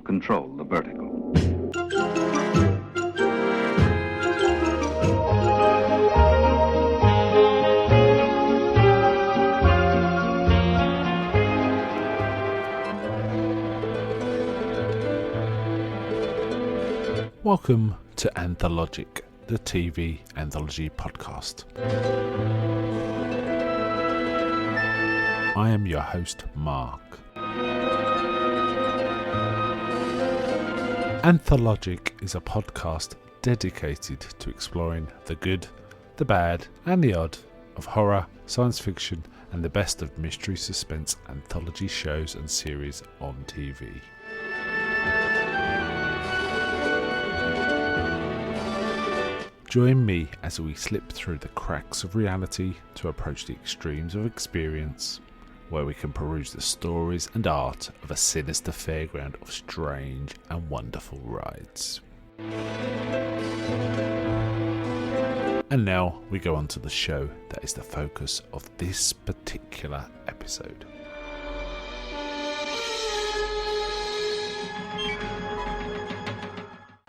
control the vertical. Welcome to Anthologic, the TV anthology podcast. I am your host, Mark. Anthologic is a podcast dedicated to exploring the good, the bad, and the odd of horror, science fiction, and the best of mystery suspense anthology shows and series on TV. Join me as we slip through the cracks of reality to approach the extremes of experience, where we can peruse the stories and art of a sinister fairground of strange and wonderful rides. And now we go on to the show that is the focus of this particular episode.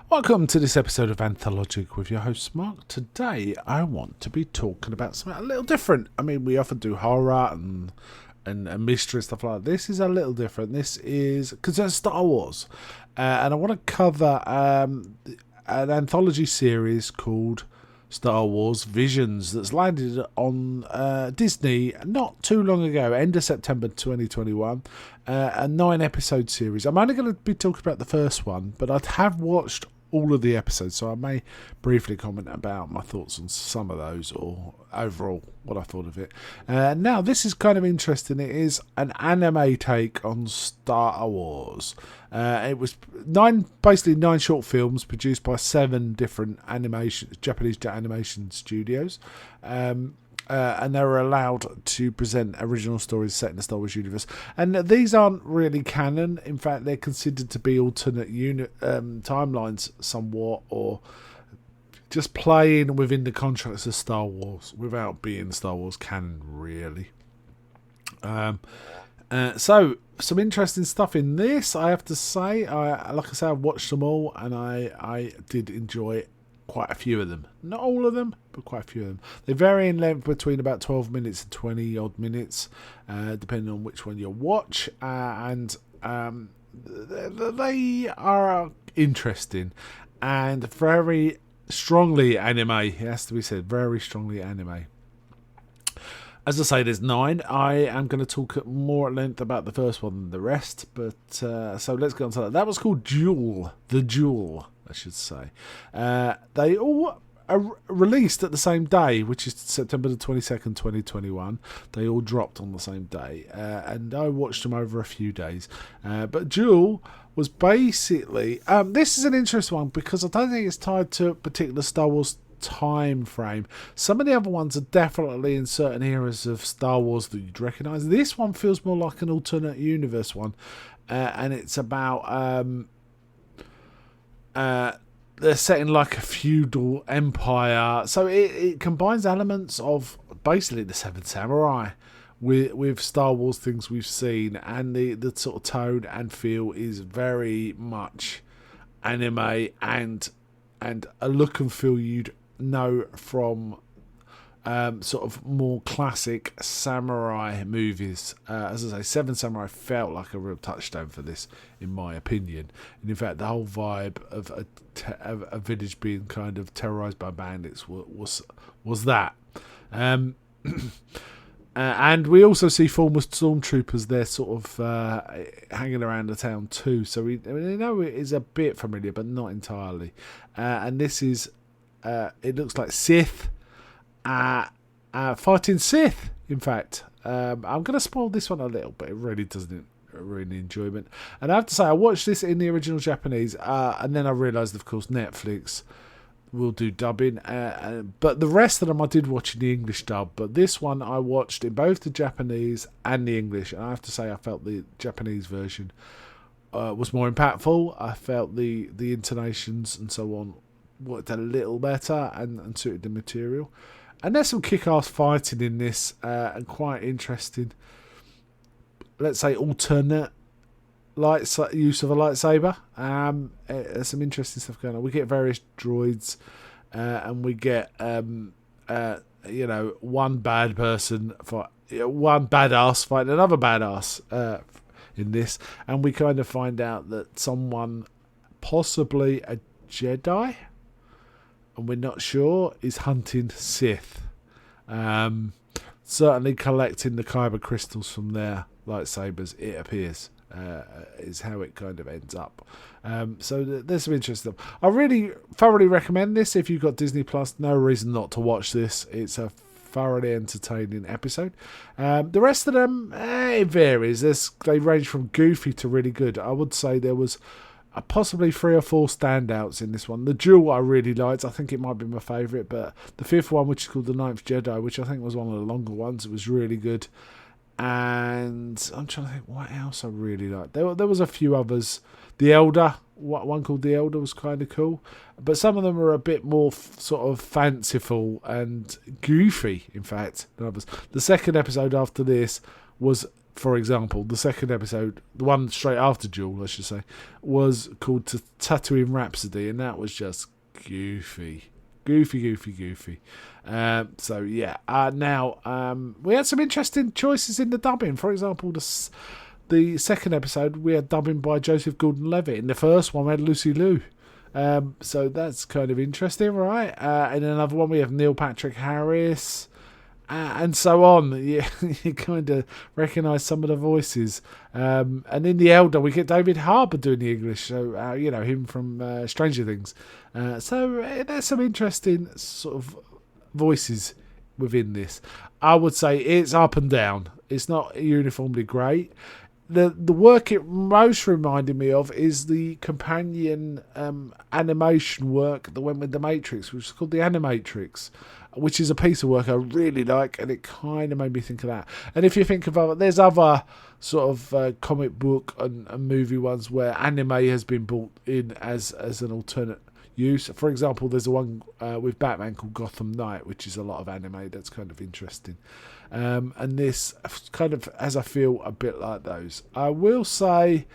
Welcome to this episode of Anthologic with your host Mark. Today I want to be talking about something a little different. I mean, we often do horror and mystery stuff like that. This is a little different. This is because it's Star Wars, and I want to cover an anthology series called Star Wars Visions that's landed on Disney not too long ago, end of September 2021. A 9-episode series. I'm only going to be talking about the first one, but I have watched all of the episodes, so I may briefly comment about my thoughts on some of those, or overall what I thought of it. Now, this is kind of interesting. It is an anime take on Star Wars. It was basically nine short films produced by 7 different Japanese animation studios. And they were allowed to present original stories set in the Star Wars universe. And these aren't really canon. In fact, they're considered to be alternate timelines somewhat, or just playing within the contracts of Star Wars without being Star Wars canon, really. So, some interesting stuff in this, I have to say. Like I say, I've watched them all, and I did enjoy quite a few of them. Not all of them, but quite a few of them. They vary in length between about 12 minutes and 20 odd minutes, depending on which one you watch. And they are interesting and very strongly anime. It has to be said, very strongly anime. As I say, there's 9. I am going to talk more at length about the first one than the rest. But so let's get on to that. That was called Duel. The Duel, I should say. They all are released at the same day, which is September the 22nd, 2021. They all dropped on the same day. And I watched them over a few days. But Duel was basically... this is an interesting one because I don't think it's tied to a particular Star Wars time frame. Some of the other ones are definitely in certain eras of Star Wars that you'd recognise. This one feels more like an alternate universe one. And it's about... they're set in like a feudal empire, so it combines elements of basically the Seven Samurai with Star Wars things we've seen, and the sort of tone and feel is very much anime and a look and feel you'd know from sort of more classic samurai movies. As I say, Seven Samurai felt like a real touchstone for this, in my opinion. And in fact, the whole vibe of a village being kind of terrorised by bandits was that. And we also see former stormtroopers there sort of hanging around the town too. So we know it is a bit familiar, but not entirely. And this is, it looks like Sith. Fighting Sith, in fact. I'm going to spoil this one a little, but it really doesn't ruin the enjoyment. And I have to say, I watched this in the original Japanese, and then I realised, of course, Netflix will do dubbing. But the rest of them I did watch in the English dub. But this one I watched in both the Japanese and the English. And I have to say, I felt the Japanese version was more impactful. I felt the intonations and so on worked a little better and suited the material. And there's some kick-ass fighting in this, and quite interesting, let's say, alternate use of a lightsaber. There's some interesting stuff going on. We get various droids, and we get one bad person one badass fighting another badass in this, and we kind of find out that someone, possibly a Jedi, and we're not sure, is hunting Sith. Certainly collecting the kyber crystals from their lightsabers, it appears, is how it kind of ends up. So there's some interesting stuff. I really thoroughly recommend this. If you've got Disney Plus, no reason not to watch this. It's a thoroughly entertaining episode. The rest of them, it varies. They range from goofy to really good. I would say there was possibly 3 or 4 standouts in this one. The Duel I really liked. I think it might be my favourite, but the 5th one, which is called The Ninth Jedi, which I think was one of the longer ones, it was really good. And I'm trying to think what else I really liked. There was a few others. The Elder, one called The Elder, was kind of cool, but some of them were a bit more sort of fanciful and goofy, in fact, than others. The second episode after this was, for example, the second episode, the one straight after Duel, I should say, was called Tatooine Rhapsody, and that was just goofy. So yeah, now we had some interesting choices in the dubbing. For example, the second episode we had dubbing by Joseph Gordon-Levitt. In the first one we had Lucy Liu. So that's kind of interesting, right? In another one we have Neil Patrick Harris. And so on. You kind of recognise some of the voices. And in The Elder, we get David Harbour doing the English. So, him from Stranger Things. So there's some interesting sort of voices within this. I would say it's up and down. It's not uniformly great. The work it most reminded me of is the companion animation work that went with The Matrix, which is called The Animatrix, which is a piece of work I really like, and it kind of made me think of that. And if you think of there's other sort of comic book and movie ones where anime has been brought in as an alternate use. For example, there's a one with Batman called Gotham Knight, which is a lot of anime that's kind of interesting. And this kind of has, I feel, a bit like those. I will say,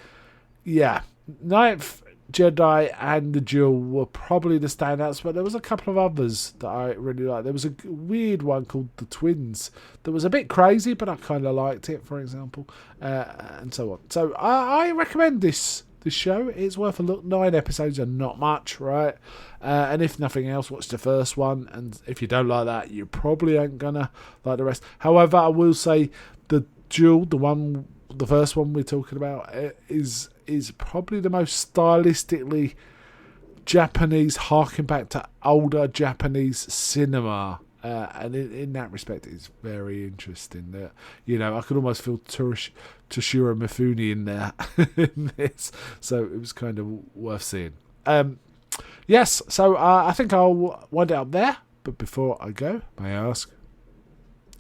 yeah, Ninth Jedi and The Duel were probably the standouts, but there was a couple of others that I really liked. There was a weird one called The Twins that was a bit crazy, but I kind of liked it, for example, and so on. So I recommend this show. It's worth a look. 9 episodes are not much, right? And if nothing else, watch the first one, and if you don't like that, you probably ain't gonna like the rest. However, I will say The Duel, the first one we're talking about, is probably the most stylistically Japanese, harking back to older Japanese cinema, and in that respect, it's very interesting. I could almost feel Toshiro Mifune in there in this, so it was kind of worth seeing. Yes, so I think I'll wind it up there. But before I go, may I ask,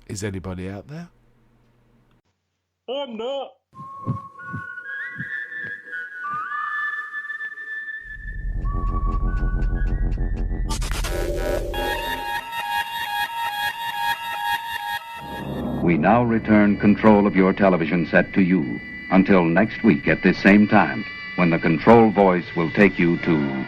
is anybody out there? I'm not. We now return control of your television set to you until next week at this same time, when the control voice will take you to